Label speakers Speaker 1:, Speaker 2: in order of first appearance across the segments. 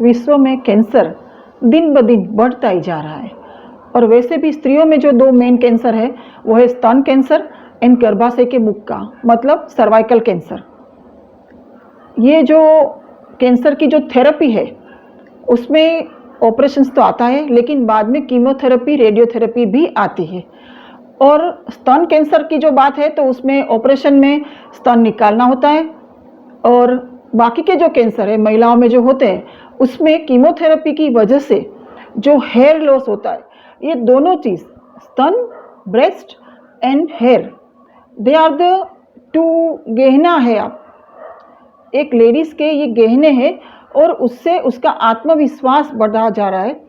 Speaker 1: विश्व में कैंसर दिन ब दिन बढ़ता ही जा रहा है। और वैसे भी स्त्रियों में जो दो मेन कैंसर है वो है स्तन कैंसर एंड गर्भाशय के मुख का मतलब सर्वाइकल कैंसर। ये जो कैंसर की जो थेरेपी है उसमें ऑपरेशंस तो आता है, लेकिन बाद में कीमोथेरेपी, रेडियोथेरेपी भी आती है। और स्तन कैंसर की जो बात है तो उसमें ऑपरेशन में स्तन निकालना होता है, और बाकी के जो कैंसर है महिलाओं में जो होते हैं उसमें कीमोथेरेपी की वजह से जो हेयर लॉस होता है, ये दोनों चीज़ स्तन, breast and hair, they are the two गहना है आप एक लेडीज़ के ये गहने हैं और उससे उसका आत्मविश्वास बढ़ा जा रहा है।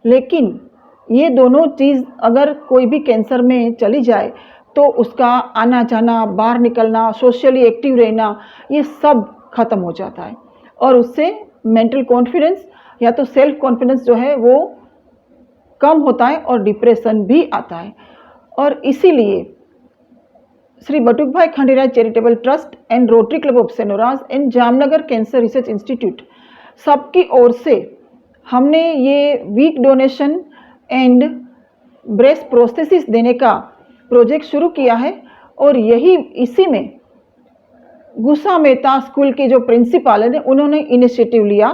Speaker 1: लेकिन ये दोनों चीज़ अगर कोई भी कैंसर में चली जाए तो उसका आना जाना, बाहर निकलना, सोशली एक्टिव रहना, ये सब खत्म हो जाता है और उससे मेंटल कॉन्फिडेंस या तो सेल्फ कॉन्फिडेंस जो है वो कम होता है और डिप्रेशन भी आता है। और इसीलिए Shri Batukbhai Khanderai charitable trust and rotary club of Senoraj and Jamnagar cancer research institute सबकी ओर से हमने ये wig donation and breast prosthesis देने का प्रोजेक्ट शुरू किया है। और इसी में गुस्सा मेहता स्कूल के जो प्रिंसिपल हैं उन्होंने इनिशिएटिव लिया,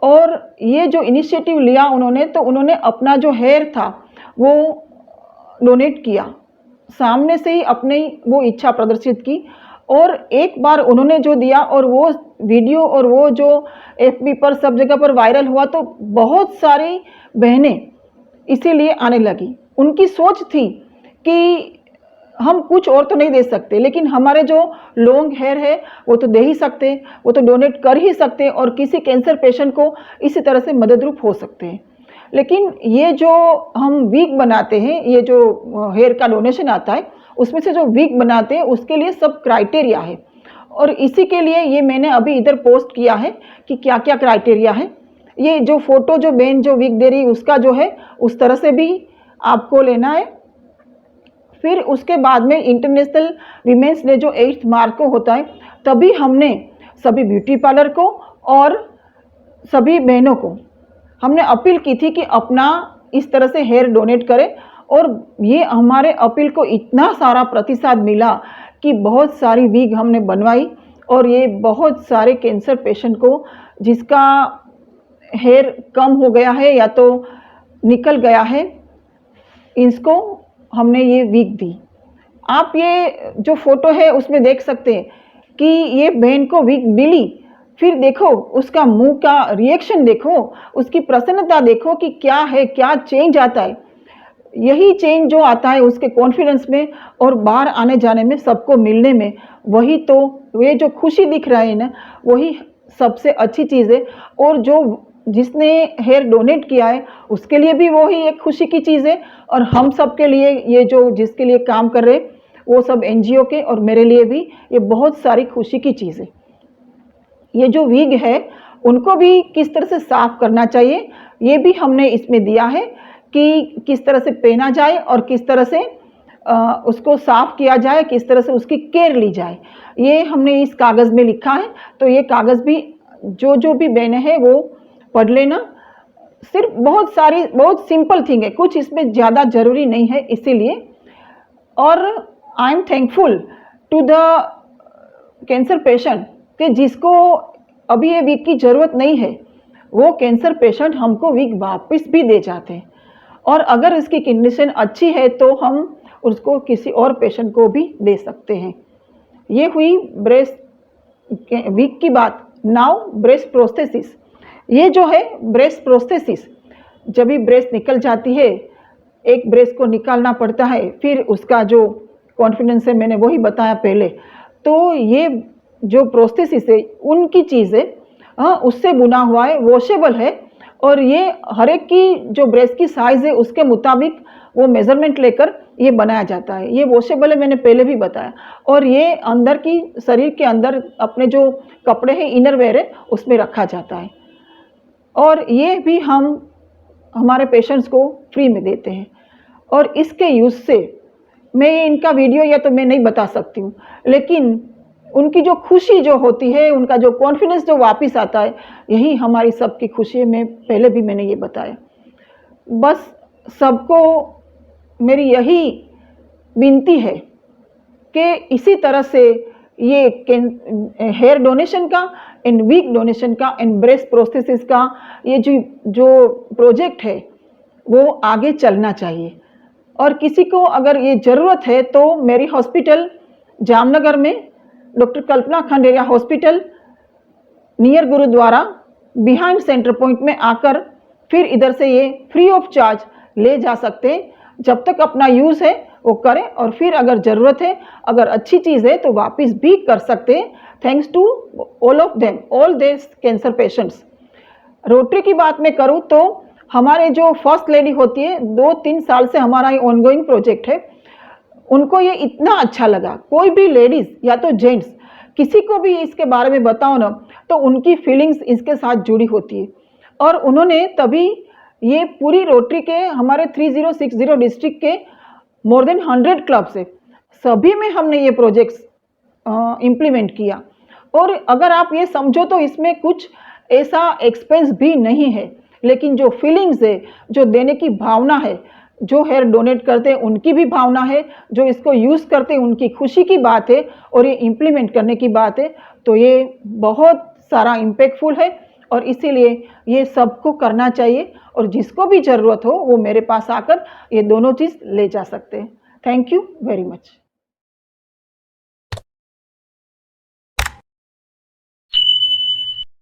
Speaker 1: और ये जो इनिशिएटिव लिया उन्होंने अपना जो हेयर था वो डोनेट किया, सामने से ही अपनी वो इच्छा प्रदर्शित की। और एक बार उन्होंने जो दिया और वो वीडियो और वो जो एफबी पर सब जगह पर वायरल हुआ तो बहुत सारी बहनें इसीलिए आने लगी। उनकी सोच थी कि हम कुछ और तो नहीं दे सकते, लेकिन हमारे जो लॉन्ग हेयर है वो तो दे ही सकते, वो तो डोनेट कर ही सकते और किसी कैंसर पेशेंट को इसी तरह से मददरूप हो सकते हैं। लेकिन ये जो हम वीक बनाते हैं, ये जो हेयर का डोनेशन आता है उसमें से जो वीक बनाते हैं उसके लिए सब क्राइटेरिया है, और इसी के लिए ये मैंने अभी इधर पोस्ट किया है कि क्या क्या क्राइटेरिया है। ये जो फोटो जो बहन जो वीक दे रही उसका जो है उस तरह से भी आपको लेना है। फिर उसके बाद में इंटरनेशनल वीमेंस डे जो 8 मार्च को होता है, तभी हमने सभी ब्यूटी पार्लर को और सभी बहनों को हमने अपील की थी कि अपना इस तरह से हेयर डोनेट करें। और ये हमारे अपील को इतना सारा प्रतिसाद मिला कि बहुत सारी वीग हमने बनवाई, और ये बहुत सारे कैंसर पेशेंट को जिसका हेयर कम हो गया है या तो निकल गया है, इसको हमने ये वीक दी। आप ये जो फोटो है उसमें देख सकते हैं कि ये बहन को वीक मिली, फिर देखो उसका मुंह का रिएक्शन देखो, उसकी प्रसन्नता देखो कि क्या है, क्या चेंज आता है। यही चेंज जो आता है उसके कॉन्फिडेंस में और बाहर आने जाने में, सबको मिलने में, वही तो ये जो खुशी दिख रहा है ना, वही सबसे अच्छी चीज़ है। और जो जिसने हेयर डोनेट किया है उसके लिए भी वही एक खुशी की चीज़ है, और हम सब के लिए ये जो जिसके लिए काम कर रहे वो सब एनजीओ के और मेरे लिए भी ये बहुत सारी खुशी की चीज़ है। ये जो वीग है उनको भी किस तरह से साफ करना चाहिए ये भी हमने इसमें दिया है कि किस तरह से पहना जाए और किस तरह से उसको साफ किया जाए, किस तरह से उसकी केयर ली जाए, ये हमने इस कागज़ में लिखा है। तो ये कागज़ भी जो भी बहनें हैं वो पढ़ लेना। सिर्फ बहुत सिंपल थिंग है, कुछ इसमें ज़्यादा ज़रूरी नहीं है इसीलिए। और I am thankful to the cancer patient कि जिसको अभी ये वीक की ज़रूरत नहीं है, वो कैंसर पेशेंट हमको वीक वापस भी दे जाते हैं, और अगर इसकी कंडीशन अच्छी है तो हम उसको किसी और पेशेंट को भी दे सकते हैं। ये हुई ब्रेस्ट वीक की बात। Now breast prosthesis. ये जो है ब्रेस्ट प्रोस्थेसिस, जब भी ब्रेस्ट निकल जाती है, एक ब्रेस्ट को निकालना पड़ता है, फिर उसका जो कॉन्फिडेंस है मैंने वही बताया पहले। तो ये जो प्रोस्थेसिस है उनकी चीज़ है, उससे बुना हुआ है, वॉशेबल है, और ये हर एक की जो ब्रेस्ट की साइज़ है उसके मुताबिक वो मेज़रमेंट लेकर ये बनाया जाता है। ये वॉशेबल है, मैंने पहले भी बताया, और ये अंदर की शरीर के अंदर अपने जो कपड़े हैं, इनर वेयर है, उसमें रखा जाता है। और ये भी हम हमारे पेशेंट्स को फ्री में देते हैं। और इसके यूज़ से मैं इनका वीडियो या तो मैं नहीं बता सकती हूँ, लेकिन उनकी जो खुशी जो होती है, उनका जो कॉन्फिडेंस जो वापस आता है, यही हमारी सबकी खुशी में पहले भी मैंने ये बताया। बस सबको मेरी यही विनती है कि इसी तरह से ये हेयर डोनेशन का एंड वीक डोनेशन का एंड ब्रेस्ट प्रोस्थेसिस का ये जो प्रोजेक्ट है वो आगे चलना चाहिए। और किसी को अगर ये ज़रूरत है तो मेरी हॉस्पिटल जामनगर में doctor Kalpana Khanderia hospital near gurudwara behind centre point में आकर फिर इधर से ये फ्री ऑफ चार्ज ले जा सकते हैं। जब तक अपना यूज़ है वो करें और फिर अगर ज़रूरत है, अगर अच्छी चीज़ है तो वापस भी कर सकते हैं। Thanks to all of them, all this cancer patients. Rotary की बात मैं करूँ तो हमारे जो फर्स्ट लेडी होती है, 2-3 साल से हमारा ये ऑनगोइंग प्रोजेक्ट है, उनको ये इतना अच्छा लगा। कोई भी लेडीज़ या तो जेंट्स किसी को भी इसके बारे में बताओ ना तो उनकी फीलिंग्स इसके साथ जुड़ी होती है। और उन्होंने तभी ये पूरी रोटरी के हमारे 3060 डिस्ट्रिक्ट के मोर देन 100 क्लब से सभी में हमने ये प्रोजेक्ट्स इम्प्लीमेंट किया। और अगर आप ये समझो तो इसमें कुछ ऐसा एक्सपेंस भी नहीं है, लेकिन जो फीलिंग्स है, जो देने की भावना है, जो हेयर डोनेट करते हैं उनकी भी भावना है, जो इसको यूज़ करते हैं उनकी खुशी की बात है और ये इम्प्लीमेंट करने की बात है, तो ये बहुत सारा इम्पैक्टफुल है और इसीलिए ये सबको करना चाहिए। और जिसको भी ज़रूरत हो वो मेरे पास आकर ये दोनों चीज़ ले जा सकते हैं। Thank you very much.